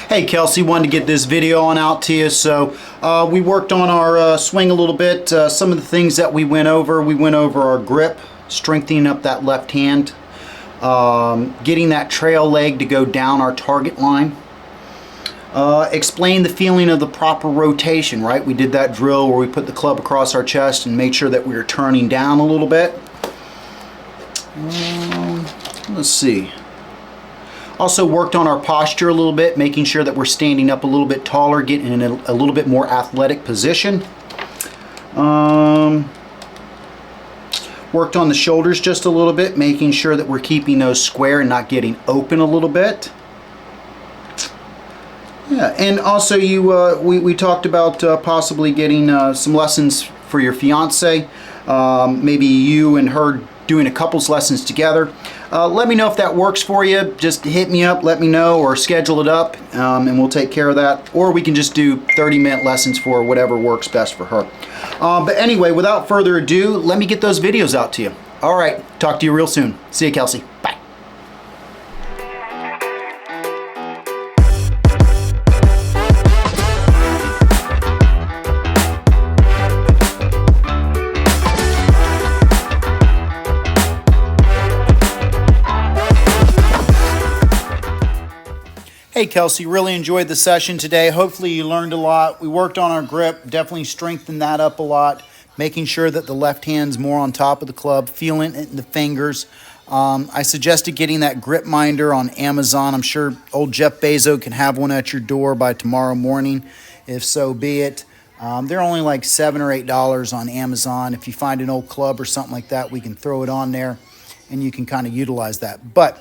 Hey Kelsey, wanted to get this video on out to you. So we worked on our swing a little bit. Some of the things that we went over our grip, strengthening up that left hand, getting that trail leg to go down our target line. Explain the feeling of the proper rotation, right? We did that drill where we put the club across our chest and made sure that we were turning down a little bit. Let's see. Also worked on our posture a little bit, making sure that we're standing up a little bit taller, getting in a little bit more athletic position. Worked on the shoulders just a little bit, making sure that we're keeping those square and not getting open a little bit. Yeah, and also we talked about possibly getting some lessons for your fiance. Maybe you and her doing a couples lessons together. Let me know if that works for you. Just hit me up, let me know, or schedule it up, and we'll take care of that. Or we can just do 30-minute lessons for whatever works best for her. But anyway, without further ado, let me get those videos out to you. All right, talk to you real soon. See you, Kelsey. Bye. Hey Kelsey, really enjoyed the session today. Hopefully you learned a lot. We worked on our grip, definitely strengthened that up a lot, making sure that the left hand's more on top of the club, feeling it in the fingers. I suggested getting that grip minder on Amazon. I'm sure old Jeff Bezos can have one at your door by tomorrow morning, if so be it. They're only like $7 or $8 on Amazon. If you find an old club or something like that, we can throw it on there and you can kind of utilize that. But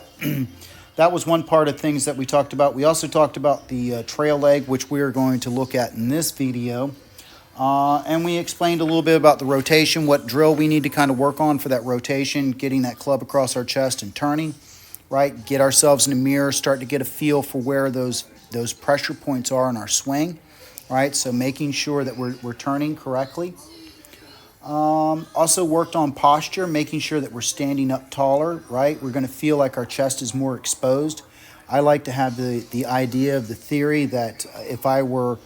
that was one part of things that we talked about. We also talked about the trail leg, which we are going to look at in this video. And we explained a little bit about the rotation, what drill we need to kind of work on for that rotation, getting that club across our chest and turning, right? Get ourselves in a mirror, start to get a feel for where those pressure points are in our swing, right? So making sure that we're turning correctly. Also worked on posture, making sure that we're standing up taller, right? We're going to feel like our chest is more exposed. I like to have the idea of the theory that if I were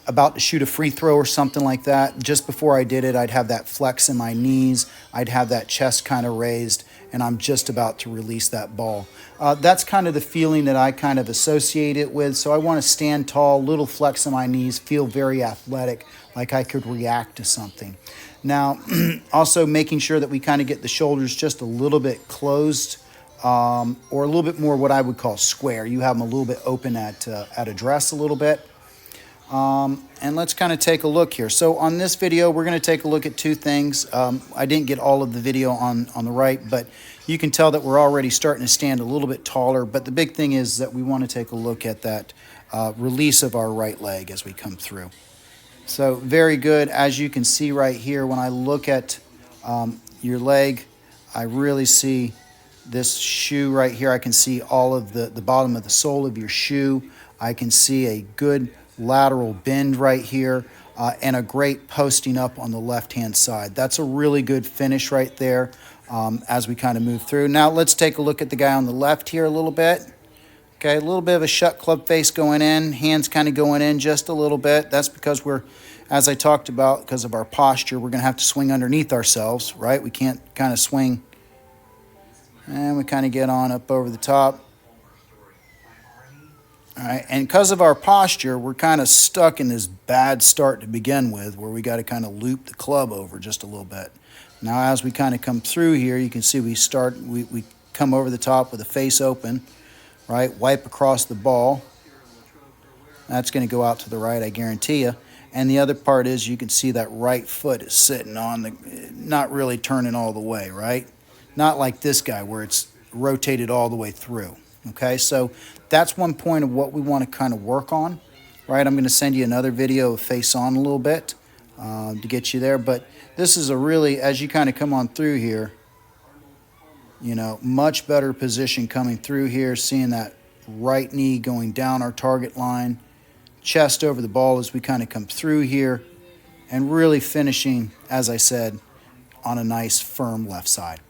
about to shoot a free throw or something like that, just before I did it, I'd have that flex in my knees. I'd have that chest kind of raised, and I'm just about to release that ball. That's kind of the feeling that I kind of associate it with. So I want to stand tall, little flex in my knees, feel very athletic, like I could react to something. Now, also making sure that we kind of get the shoulders just a little bit closed, or a little bit more what I would call square. You have them a little bit open at address a little bit. And let's kind of take a look here. So on this video, we're going to take a look at two things. I didn't get all of the video on the right, but you can tell that we're already starting to stand a little bit taller. But the big thing is that we want to take a look at that release of our right leg as we come through. So very good. As you can see right here, when I look at your leg, I really see this shoe right here. I can see all of the bottom of the sole of your shoe. I can see a good lateral bend right here, and a great posting up on the left-hand side. That's a really good finish right there as we kind of move through. Now let's take a look at the guy on the left here a little bit. Okay, a little bit of a shut club face going in, hands kind of going in just a little bit. That's because we're, as I talked about, because of our posture, we're going to have to swing underneath ourselves, right? We can't kind of swing, and we kind of get on up over the top. All right, and because of our posture, we're kind of stuck in this bad start to begin with, where we got to kind of loop the club over just a little bit. Now, as we kind of come through here, you can see we come over the top with the face open, right? Wipe across the ball. That's going to go out to the right, I guarantee you. And the other part is you can see that right foot is sitting on not really turning all the way, right? Not like this guy where it's rotated all the way through. Okay, so that's one point of what we want to kind of work on, right? I'm going to send you another video of face on a little bit to get you there. But this is a really, as you kind of come on through here, you know, much better position coming through here, seeing that right knee going down our target line, chest over the ball as we kind of come through here, and really finishing, as I said, on a nice firm left side.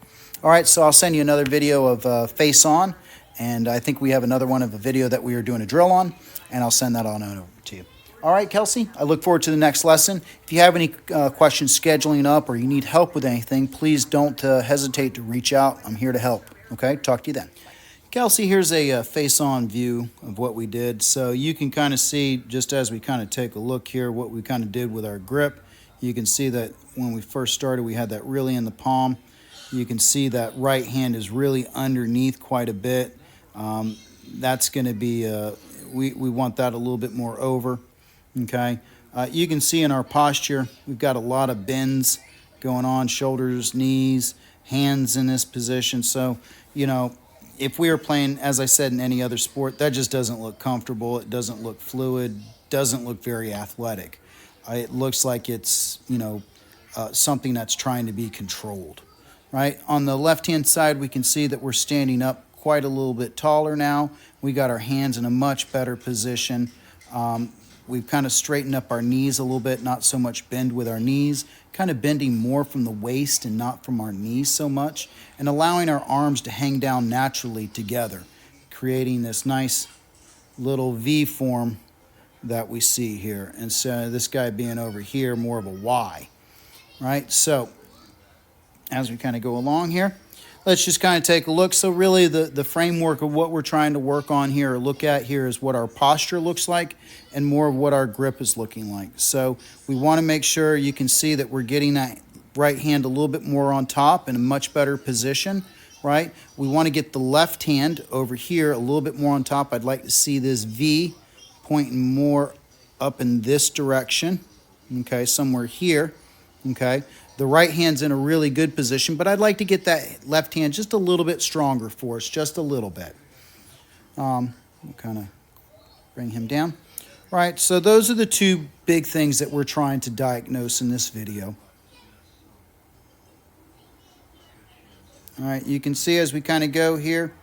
All right, so I'll send you another video of face on. And I think we have another one of a video that we are doing a drill on, and I'll send that on over to you. All right, Kelsey, I look forward to the next lesson. If you have any questions scheduling up or you need help with anything, please don't hesitate to reach out. I'm here to help. Okay, talk to you then. Kelsey, here's a face-on view of what we did. So you can kind of see, just as we kind of take a look here, what we kind of did with our grip. You can see that when we first started, we had that really in the palm. You can see that right hand is really underneath quite a bit. That's going to be, we want that a little bit more over. Okay, you can see in our posture, we've got a lot of bends going on, shoulders, knees, hands in this position. So, you know, if we were playing, as I said, in any other sport, that just doesn't look comfortable. It doesn't look fluid, doesn't look very athletic. It looks like it's, you know, something that's trying to be controlled, right? On the left-hand side, we can see that we're standing up quite a little bit taller now. We got our hands in a much better position. We've kind of straightened up our knees a little bit, not so much bend with our knees, kind of bending more from the waist and not from our knees so much, and allowing our arms to hang down naturally together, creating this nice little V form that we see here. And so this guy being over here, more of a Y, right? So as we kind of go along here, let's just kind of take a look. So really the framework of what we're trying to work on here or look at here is what our posture looks like and more of what our grip is looking like. So we want to make sure you can see that we're getting that right hand a little bit more on top in a much better position, right? We want to get the left hand over here a little bit more on top. I'd like to see this V pointing more up in this direction, okay, somewhere here, okay? The right hand's in a really good position, but I'd like to get that left hand just a little bit stronger for us, just a little bit. We'll kind of bring him down. All right, so those are the two big things that we're trying to diagnose in this video. All right, you can see as we kind of go here,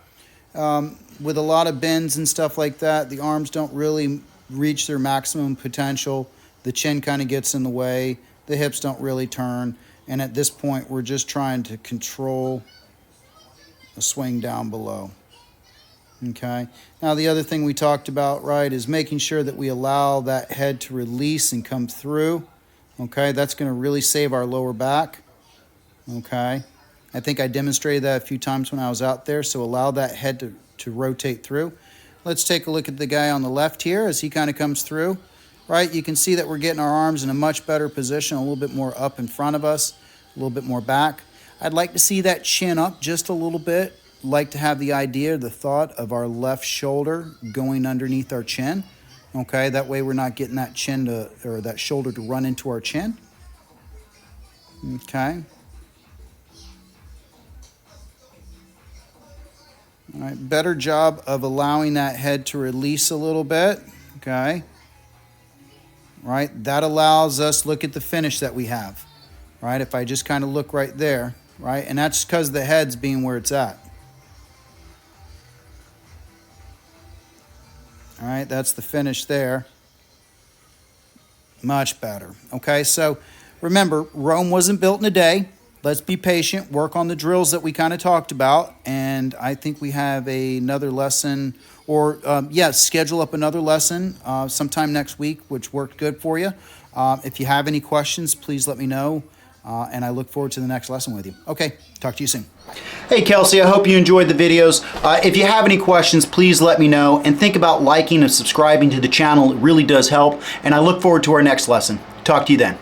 with a lot of bends and stuff like that, the arms don't really reach their maximum potential. The chin kind of gets in the way. The hips don't really turn, and at this point we're just trying to control a swing down below. Okay, now the other thing we talked about, right, is making sure that we allow that head to release and come through. Okay, that's going to really save our lower back. Okay, I think I demonstrated that a few times when I was out there, so allow that head to rotate through. Let's take a look at the guy on the left here as he kind of comes through. Right, you can see that we're getting our arms in a much better position, a little bit more up in front of us, a little bit more back. I'd like to see that chin up just a little bit. Like to have the idea, the thought of our left shoulder going underneath our chin. Okay, that way we're not getting that chin to, or that shoulder to run into our chin. Okay. All right, better job of allowing that head to release a little bit. Okay. Right, that allows us, look at the finish that we have, right? If I just kind of look right there, right? And that's because the head's being where it's at. All right, that's the finish there. Much better. Okay, so remember, Rome wasn't built in a day. Let's be patient, work on the drills that we kind of talked about, and I think we have another lesson, or schedule up another lesson sometime next week, which worked good for you. If you have any questions, please let me know, and I look forward to the next lesson with you. Okay, talk to you soon. Hey Kelsey, I hope you enjoyed the videos. If you have any questions, please let me know, and think about liking and subscribing to the channel. It really does help, and I look forward to our next lesson. Talk to you then.